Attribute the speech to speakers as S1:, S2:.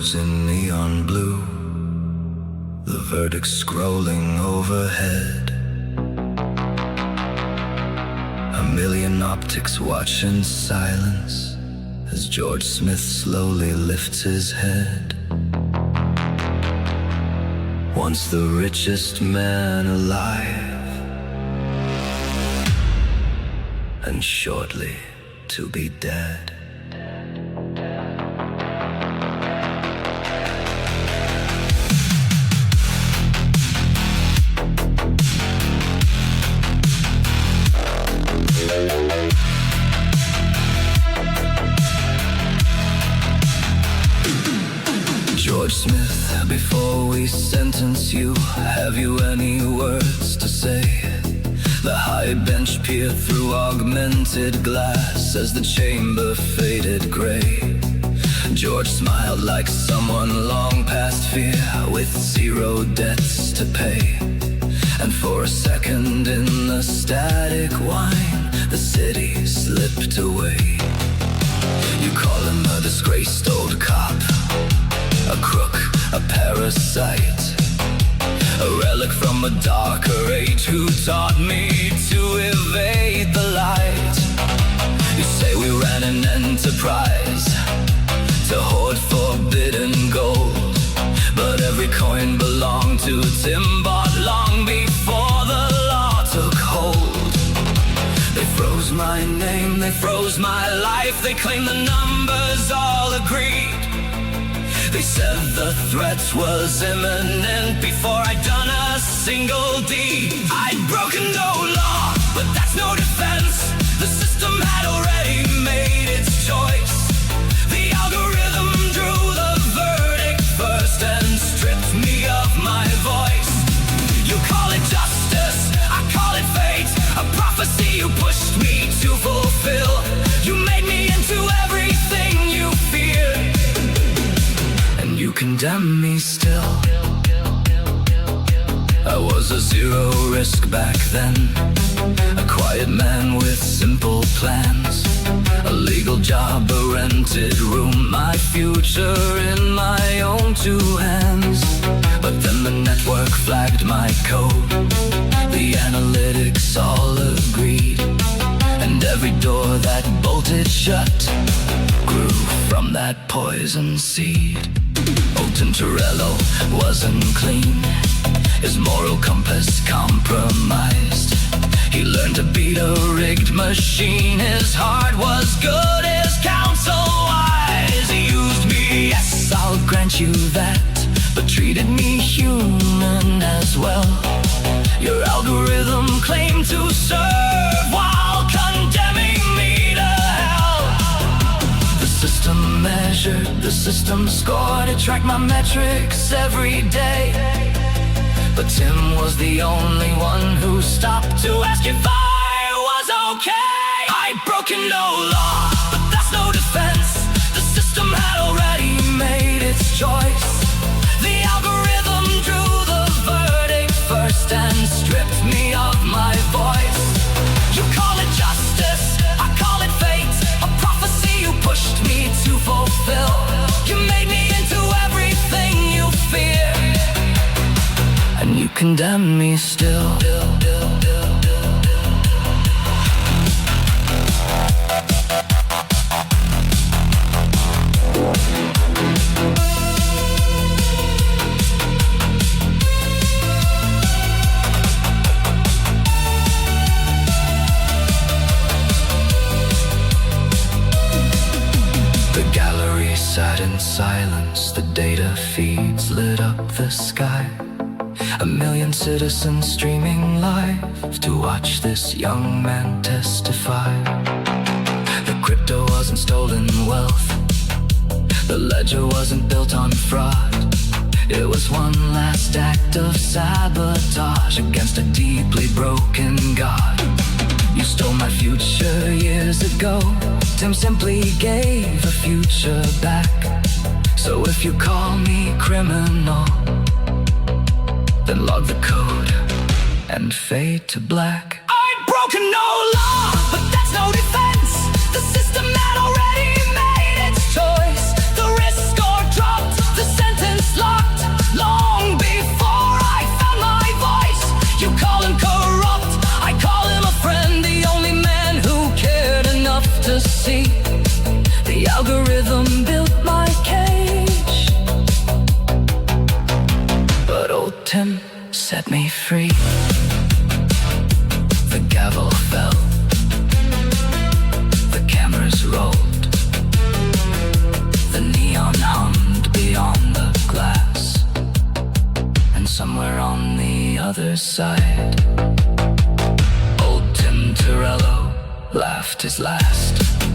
S1: rose in neon blue, the verdict scrolling overhead. A million optics watch in silence as George Smith slowly lifts his head. Once the richest man alive, and shortly to be dead. George Smith, before we sentence you, have you any words to say? The high bench peered through augmented glass as the chamber faded gray. George smiled like someone long past fear, with zero debts to pay. And for a second in the static whine, the city slipped away. You call him a disgraced old cop, a crook, a parasite, a relic from a darker age who taught me to evade the light. You say we ran an enterprise to hoard forbidden gold, but every coin belonged to Tim bought long before the law took hold. They froze my name, they froze my life, they claimed the numbers all agreed. They said the threat was imminent before I'd done a single deed. I'd broken no law, but that's no defense. The system had already made its choice. The algorithm drew the verdict first and stripped me of my voice. You call it justice, I call it fate, a prophecy you pushed me to fulfill. You made me into everything you feared, you condemn me still. I was a zero risk back then, a quiet man with simple plans, a legal job, a rented room, my future in my own two hands. But then the network flagged my code, the analytics all agreed, and every door that bolted shut grew from that poison seed. Old Tintorello wasn't clean, his moral compass compromised. He learned to beat a rigged machine, his heart was good, his counsel wise. He used me, yes, I'll grant you that, but treated me human as well. Your algorithm claimed to serve while condemning me to hell. The system measured, the system scored, it tracked my metrics every day. But Tim was the only one who stopped to ask if I was okay. I'd broken no law, but that's no defense. The system had already made its choice. The algorithm drew the verdict first and stripped me of my voice. You call it justice, I call it fate, a prophecy you pushed me to fulfill. You made me into everything you fear, and you condemn me still. The gallery sat in silence, the data feeds lit up the sky. A million citizens streaming live to watch this young man testify. The crypto wasn't stolen wealth, the ledger wasn't built on fraud. It was one last act of sabotage against a deeply broken God. You stole my future years ago, Tim simply gave a future back. So if you call me criminal, then log the code and fade to black. I'd broken no law, but that's no defense. The system had already made its choice. The risk score dropped, the tree. The gavel fell. The cameras rolled. The neon hummed beyond the glass. And somewhere on the other side, old Tim Torello laughed his last.